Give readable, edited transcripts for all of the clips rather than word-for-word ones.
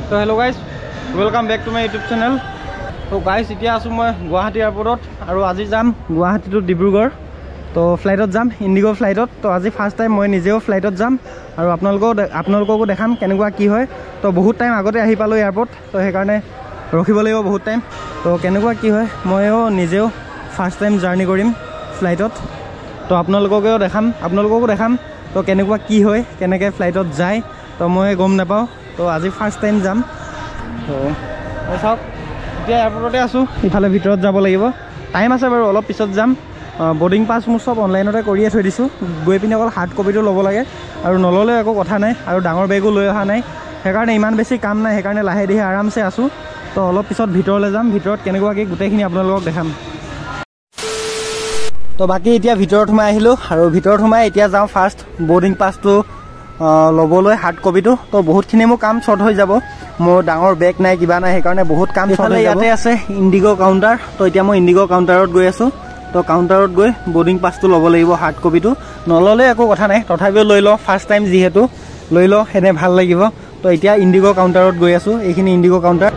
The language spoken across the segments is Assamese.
So hello guys, welcome back to my YouTube channel. So guys, এতিয়া আছো মই গুৱাহাটী এয়াৰপোৰ্টত আৰু আজি যাম গুৱাহাটী টু ডিব্ৰুগড়। তো ফ্লাইটত যাম ইণ্ডিগো ফ্লাইটত। তো আজি ফাৰ্ষ্ট টাইম মই নিজেও ফ্লাইটত যাম আৰু আপোনালোককো দেখাম কেনেকুৱা কি হয়। তো বহুত টাইম আগতে আহি পালোঁ এয়াৰপোৰ্ট, তো সেইকাৰণে ৰখিব লাগিব বহুত টাইম। তো কেনেকুৱা কি হয় ময়ো নিজেও ফাৰ্ষ্ট টাইম জাৰ্ণি কৰিম ফ্লাইটত। তো আপোনালোককো দেখাম তো কেনেকুৱা কি হয়, কেনেকৈ ফ্লাইটত যায় তো মই গম নাপাওঁ। তো আজি ফাৰ্ষ্ট টাইম যাম। তো চাওক এতিয়া এয়াৰপৰ্টতে আছোঁ, ইফালে ভিতৰত যাব লাগিব। টাইম আছে বাৰু, অলপ পিছত যাম। বৰ্ডিং পাছ মোৰ চব অনলাইনতে কৰিয়ে থৈ দিছোঁ। গৈ পিনি অকল হাৰ্ড কপিটো ল'ব লাগে আৰু নল'লেও একো কথা নাই, আৰু ডাঙৰ বেগো লৈ অহা নাই, সেইকাৰণে ইমান বেছি কাম নাই। সেইকাৰণে লাহে ধীৰে আৰামছে আছোঁ। তো অলপ পিছত ভিতৰলৈ যাম, ভিতৰত কেনেকুৱাকৈ গোটেইখিনি আপোনালোকক দেখাম। তো বাকী এতিয়া ভিতৰত সোমাই আহিলোঁ, আৰু ভিতৰত সোমাই এতিয়া যাওঁ ফাৰ্ষ্ট বৰ্ডিং পাছটো ল'বলৈ হাৰ্ড কপিটো। তো বহুতখিনি মোৰ কাম শ্বৰ্ট হৈ যাব, মোৰ ডাঙৰ বেগ নাই কিবা নাই, সেইকাৰণে বহুত কাম শ্বৰ্ট হৈ যাব। ইয়াতে আছে ইণ্ডিগো কাউণ্টাৰ। তো এতিয়া মই ইণ্ডিগো কাউণ্টাৰত গৈ আছোঁ। তো কাউণ্টাৰত গৈ বৰ্ডিং পাছটো ল'ব লাগিব, হাৰ্ড কপিটো। নল'লে একো কথা নাই, তথাপিও লৈ লওঁ, ফাৰ্ষ্ট টাইম যিহেতু লৈ লওঁ, সেনে ভাল লাগিব। তো এতিয়া ইণ্ডিগো কাউণ্টাৰত গৈ আছোঁ, এইখিনি ইণ্ডিগো কাউণ্টাৰ।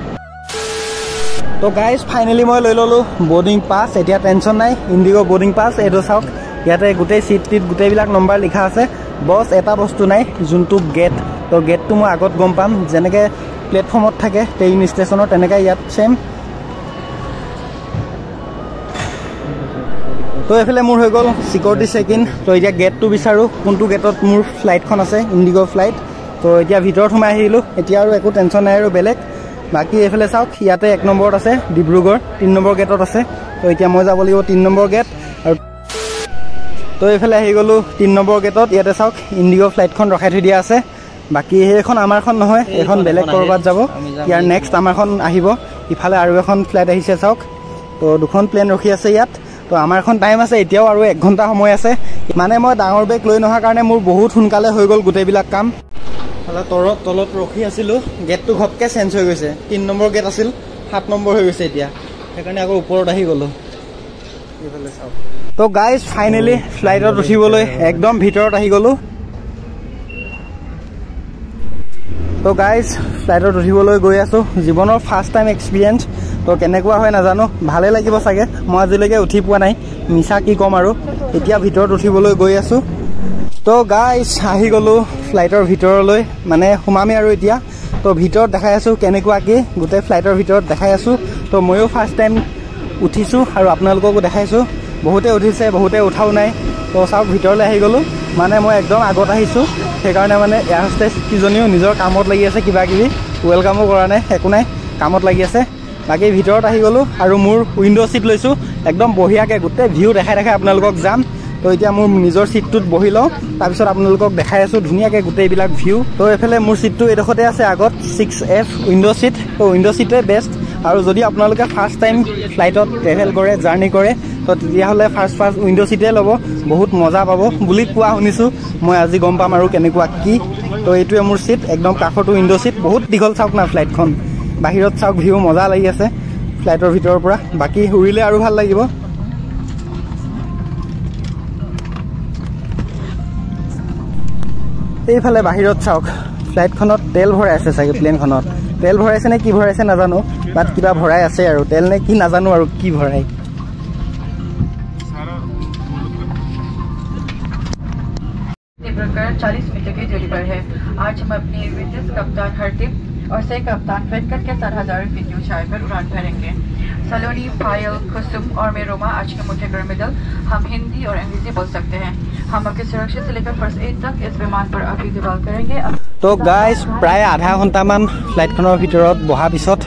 তো গাইজ ফাইনেলি মই লৈ ল'লোঁ বৰ্ডিং পাছ। এতিয়া টেনশ্যন নাই, ইণ্ডিগো বৰ্ডিং পাছ। এইটো চাওক, ইয়াতে গোটেই চিট গোটেইবিলাক নম্বৰ লিখা আছে। বছ এটা বস্তু নাই, যোনটো গেট। তো গেটটো মই আগত গম পাম, যেনেকৈ প্লেটফৰ্মত থাকে ট্ৰেইন ষ্টেচনত, তেনেকৈ ইয়াত চেম। তো এইফালে মোৰ হৈ গ'ল চিকিউৰিটি চেক ইন। তো এতিয়া গেটটো বিচাৰোঁ, কোনটো গেটত মোৰ ফ্লাইটখন আছে, ইণ্ডিগো ফ্লাইট। তো এতিয়া ভিতৰত সোমাই আহিলোঁ, এতিয়া আৰু একো টেনশ্যন নাই আৰু বেলেগ। বাকী এইফালে চাওক, ইয়াতে 1 নম্বৰত আছে ডিব্ৰুগড়, 3 নম্বৰ গেটত আছে। তো এতিয়া মই যাব লাগিব 3 নম্বৰ গেট। আৰু তো এইফালে আহি গ'লোঁ 3 নম্বৰ গেটত। ইয়াতে চাওক ইণ্ডিগো ফ্লাইটখন ৰখাই থৈ দিয়া আছে। বাকী সেইখন আমাৰখন নহয়, এইখন বেলেগ ক'ৰবাত যাব। ইয়াৰ নেক্সট আমাৰখন আহিব। ইফালে আৰু এখন ফ্লাইট আহিছে চাওক। তো 2খন প্লেন ৰখি আছে ইয়াত। তো আমাৰখন টাইম আছে এতিয়াও, আৰু 1 ঘণ্টা সময় আছে। মানে মই ডাঙৰ বেগ লৈ নহাৰ কাৰণে মোৰ বহুত সোনকালে হৈ গ'ল গোটেইবিলাক কাম। তলত ৰখি আছিলোঁ, গেটটো ঘপকৈ চেঞ্জ হৈ গৈছে। 3 নম্বৰ গেট আছিল, 7 নম্বৰ হৈ গৈছে এতিয়া, সেইকাৰণে আকৌ ওপৰত আহি গ'লোঁ। এইফালে চাওক। তো গাইজ ফাইনেলি ফ্লাইটত উঠিবলৈ একদম ভিতৰত আহি গ'লোঁ। তো গাইজ ফ্লাইটত উঠিবলৈ গৈ আছোঁ, জীৱনৰ ফাৰ্ষ্ট টাইম এক্সপিৰিয়েঞ্চ। তো কেনেকুৱা হয় নাজানো, ভালেই লাগিব চাগে। মই আজিলৈকে উঠি পোৱা নাই, মিছা কি ক'ম আৰু। এতিয়া ভিতৰত উঠিবলৈ গৈ আছোঁ। তো গাইজ আহি গ'লোঁ ফ্লাইটৰ ভিতৰলৈ, মানে সোমামেই আৰু এতিয়া। তো ভিতৰত দেখাই আছোঁ কেনেকুৱা কি, গোটেই ফ্লাইটৰ ভিতৰত দেখাই আছোঁ। তো ময়ো ফাৰ্ষ্ট টাইম উঠিছোঁ আৰু আপোনালোককো দেখাইছোঁ। বহুতে উঠিছে, বহুতে উঠাও নাই। তো চাওক ভিতৰলৈ আহি গ'লোঁ, মানে মই একদম আগত আহিছোঁ, সেইকাৰণে মানে এয়াৰ হোষ্টেছ কিজনীও নিজৰ কামত লাগি আছে, কিবা কিবি ৱেলকামো কৰা নাই, একো নাই, কামত লাগি আছে। বাকী ভিতৰত আহি গ'লোঁ আৰু মোৰ উইণ্ড' ছিট লৈছোঁ, একদম বঢ়িয়াকৈ গোটেই ভিউ দেখাই আপোনালোকক যাম। তো এতিয়া মোৰ নিজৰ ছিটটোত বহি লওঁ, তাৰপিছত আপোনালোকক দেখাই আছোঁ ধুনীয়াকৈ গোটেইবিলাক ভিউ। তো এইফালে মোৰ ছিটটো এইডোখৰতে আছে আগত, 6F উইণ্ড' ছিট। তো উইণ্ড' ছিটে বেষ্ট। আৰু যদি আপোনালোকে ফাৰ্ষ্ট টাইম ফ্লাইটত ট্ৰেভেল কৰে, জাৰ্ণি কৰে, তো তেতিয়াহ'লে ফাৰ্ষ্ট উইণ্ড' ছিটে ল'ব, বহুত মজা পাব বুলি কোৱা শুনিছোঁ। মই আজি গম পাম আৰু কেনেকুৱা কি। তো এইটোৱে মোৰ ছিট, একদম কাষতো উইণ্ড' ছিট। বহুত দীঘল চাওক না ফ্লাইটখন, বাহিৰত চাওক ভিউ মজা লাগি আছে ফ্লাইটৰ ভিতৰৰ পৰা। বাকী উৰিলে আৰু ভাল লাগিব। এইফালে বাহিৰত চাওক, ফ্লাইটখনত তেল ভৰাই আছে চাগে, প্লেনখনত তেল ভৰাইছে নে কি ভৰাইছে নাজানো, বাট কিবা ভৰাই আছে আৰু, তেল নে কি নাজানো আৰু কি ভৰাই। डिब्रूगढ़ 40 मीटर की दूरी पर है। आज हम अपनी विशेष कप्तान हरदीप और सह कप्तान वेंकट के 7,000 फीट ऊंचाई पर उड़ान भरेंगे। सलोनी, पायल, कुसुम और मेरोमा आज के मुख्य कर्मिदल हम हिंदी और अंग्रेजी बोल सकते हैं। हम आपकी सुरक्षा से लेकर फर्स्ट एड तक इस विमान पर आपकी देखभाल करेंगे। तो गाइज प्राय आधा घণ্টামান ফ্লাইটখনৰ ভিতৰত বহাৰ পিছত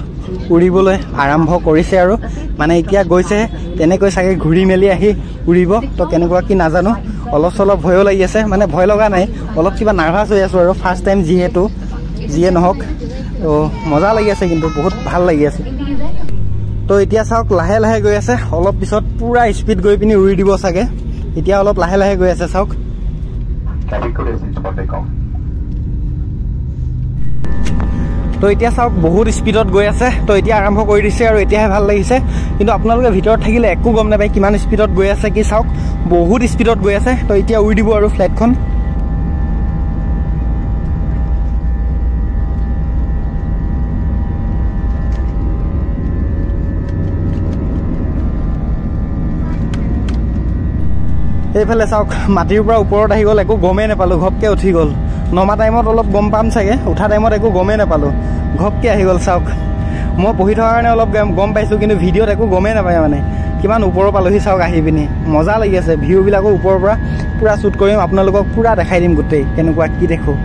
উৰিবলৈ আৰম্ভ কৰিছে আৰু, মানে এতিয়া গৈছে, তেনেকৈ চাগে ঘূৰি মেলি আহি উৰিব। তো কেনেকুৱা কি নাজানো, অলপ চলপ ভয়ো লাগি আছে, মানে ভয় লগা নাই, অলপ কিবা নাৰ্ভাছ হৈ আছোঁ আৰু, ফাৰ্ষ্ট টাইম যিহেতু, যিয়ে নহওক। তো মজা লাগি আছে, কিন্তু বহুত ভাল লাগি আছে। তো এতিয়া চাওক লাহে লাহে গৈ আছে, অলপ পিছত পূৰা স্পীড গৈ পিনি উৰি দিব চাগে। এতিয়া অলপ লাহে লাহে গৈ আছে চাওক। তো এতিয়া চাওক বহুত স্পীডত গৈ আছে। তো এতিয়া আৰম্ভ কৰি দিছে আৰু এতিয়াহে ভাল লাগিছে, কিন্তু আপোনালোকে ভিতৰত থাকিলে একো গম নাপায় কিমান স্পীডত গৈ আছে কি। চাওক বহুত স্পীডত গৈ আছে। তো এতিয়া উৰি দিব আৰু ফ্লাইটখন। এইফালে চাওক মাটিৰ পৰা ওপৰত আহি গ'ল, একো গমেই নাপালোঁ, ঘপকৈ উঠি গ'ল। নমা টাইমত অলপ গম পাম চাগে, উঠা টাইমত একো গমেই নাপালোঁ, ঘপকৈ আহি গ'ল চাওক। মই পঢ়ি থকাৰ কাৰণে অলপ গম পাইছোঁ, কিন্তু ভিডিঅ'ত একো গমেই নাপায় মানে কিমান ওপৰৰ পালোহি চাওক আহি পিনি। মজা লাগি আছে ভিউবিলাকো ওপৰৰ পৰা পূৰা শ্বুট কৰিম, আপোনালোকক পূৰা দেখাই দিম গোটেই কেনেকুৱা কি দেখোঁ।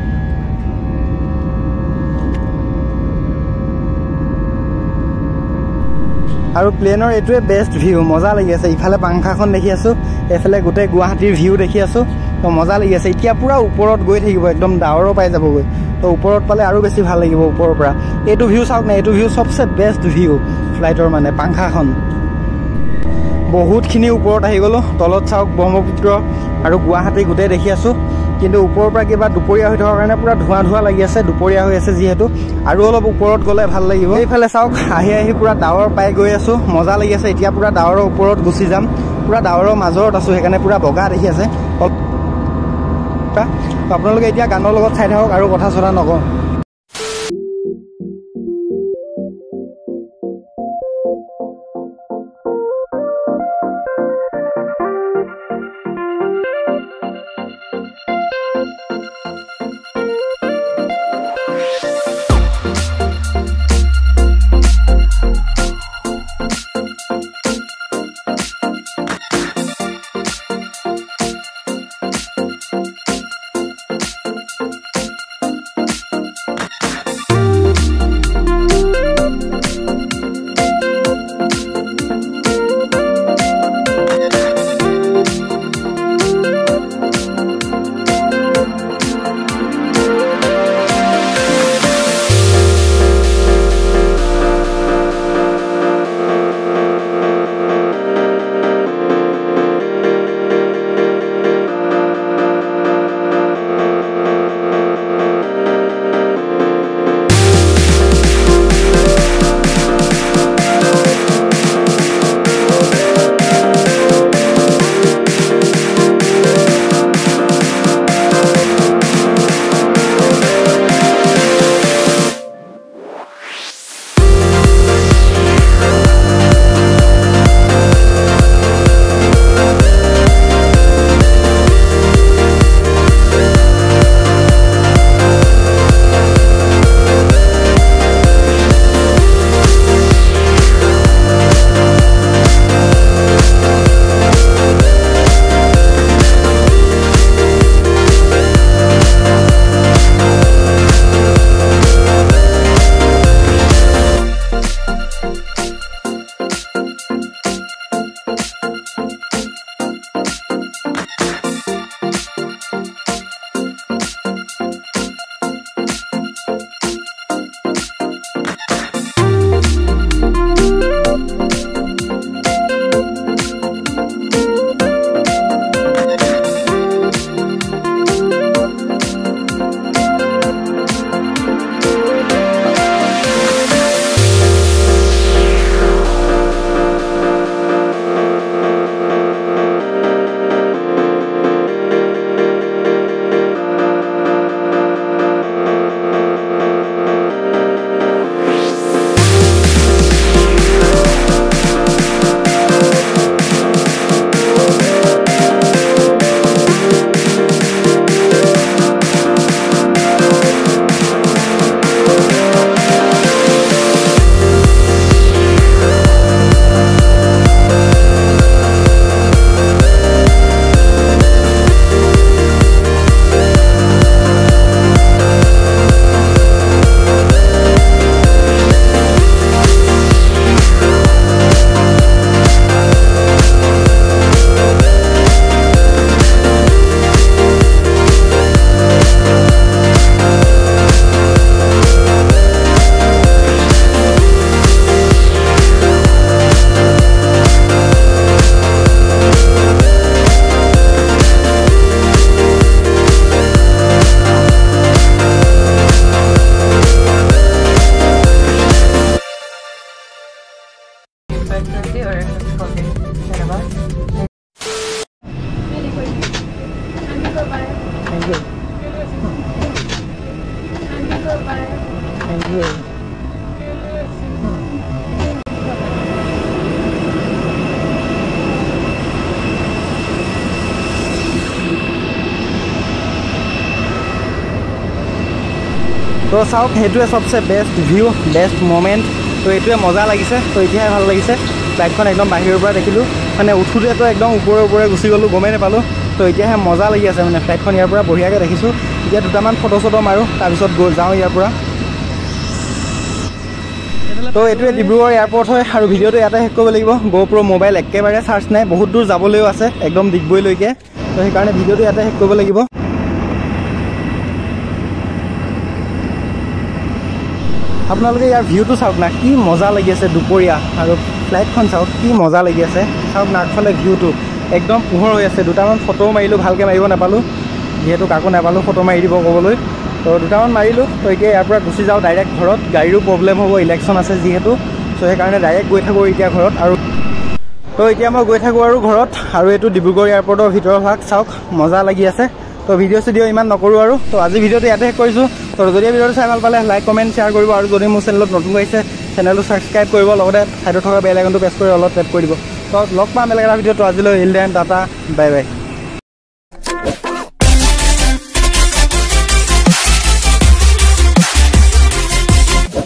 আৰু প্লেনৰ এইটোৱে বেষ্ট ভিউ, মজা লাগি আছে। ইফালে পাংখাখন দেখি আছোঁ, এইফালে গোটেই গুৱাহাটীৰ ভিউ দেখি আছোঁ, তো মজা লাগি আছে। এতিয়া পূৰা ওপৰত গৈ থাকিব, একদম ডাৱৰো পাই যাবগৈ, তো ওপৰত পালে আৰু বেছি ভাল লাগিব ওপৰৰ পৰা। এইটো ভিউ চাওক না, এইটো ভিউ চবচে বেষ্ট ভিউ ফ্লাইটৰ, মানে পাংখাখন। বহুতখিনি ওপৰত আহি গ'লোঁ, তলত চাওক ব্ৰহ্মপুত্ৰ আৰু গুৱাহাটী গোটেই দেখি আছোঁ, কিন্তু ওপৰৰ পৰা কিবা দুপৰীয়া হৈ থকাৰ কাৰণে পূৰা ধোঁৱা ধোঁৱা লাগি আছে, দুপৰীয়া হৈ আছে যিহেতু। আৰু অলপ ওপৰত গ'লে ভাল লাগিব। এইফালে চাওক আহি আহি পূৰা ডাৱৰ পাই গৈ আছোঁ, মজা লাগি আছে। এতিয়া পূৰা ডাৱৰৰ ওপৰত গুচি যাম, পূৰা ডাৱৰৰ মাজত আছোঁ, সেইকাৰণে পূৰা বগা দেখি আছে। আপোনালোকে এতিয়া গানৰ লগত চাই থাকক আৰু কথা চথা নকওঁ। তো চাওক সেইটোৱে চবচে বেষ্ট ভিউ বেষ্ট মমেণ্ট। তো এইটোৱে মজা লাগিছে। তো এতিয়াহে ভাল লাগিছে। ফ্লাইটখন একদম বাহিৰৰ পৰা দেখিলোঁ, মানে উঠোঁতেতো একদম ওপৰে গুচি গ'লোঁ, গমেই নাপালোঁ। তো এতিয়াহে মজা লাগি আছে, মানে ফ্লাইটখন ইয়াৰ পৰা বঢ়িয়াকৈ দেখিছোঁ। এতিয়া দুটামান ফটো চটো মাৰোঁ, তাৰপিছত যাওঁ ইয়াৰ পৰা। তো এইটোৱে ডিব্ৰুগড় এয়াৰপৰ্ট হয় আৰু ভিডিঅ'টো ইয়াতে শেষ কৰিব লাগিব। GoPro মোবাইল একেবাৰে চাৰ্জ নাই, বহুত দূৰ যাবলৈও আছে একদম ডিগবৈলৈকে। তো সেইকাৰণে ভিডিঅ'টো ইয়াতে শেষ কৰিব লাগিব। আপোনালোকে ইয়াৰ ভিউটো চাওক না, কি মজা লাগি আছে দুপৰীয়া। আৰু ফ্লাইটখন চাওক কি মজা লাগি আছে। চাওক না আগফালে ভিউটো একদম পোহৰ হৈ আছে। দুটামান ফটো মাৰিলোঁ, ভালকৈ মাৰিব নাপালোঁ যিহেতু কাকো নাপালোঁ ফটো মাৰি দিব ক'বলৈ। তো দুটামান মাৰিলোঁ। তো এতিয়া ইয়াৰ পৰা গুচি যাওঁ ডাইৰেক্ট ঘৰত। গাড়ীৰো প্ৰব্লেম হ'ব, ইলেকশ্যন আছে যিহেতু। চ' সেইকাৰণে ডাইৰেক্ট গৈ থাকোঁ এতিয়া ঘৰত। আৰু তো এতিয়া মই গৈ থাকোঁ আৰু ঘৰত। আৰু এইটো ডিব্ৰুগড় এয়াৰপৰ্টৰ ভিতৰৰ ভাগ চাওক, মজা লাগি আছে। তো ভিডিঅ' ইমান নকৰোঁ আৰু। তো আজি ভিডিঅ'টো ইয়াতে শেষ কৰিছোঁ। তো যদি ভিডিঅ'টো চাই ভাল পালে লাইক কমেণ্ট শ্বেয়াৰ কৰিব। আৰু যদি মোৰ চেনেলত নতুন আহিছে চেনেলটো ছাবস্ক্ৰাইব কৰিব, লগতে ছাইডত থকা বেল আইকনটো প্ৰেছ কৰি অলপ টেপ কৰি দিব। তো লগ পাম বেলেগ এটা ভিডিঅ'টো। আজিলৈ ইল দেন টাটা, বাই বাই।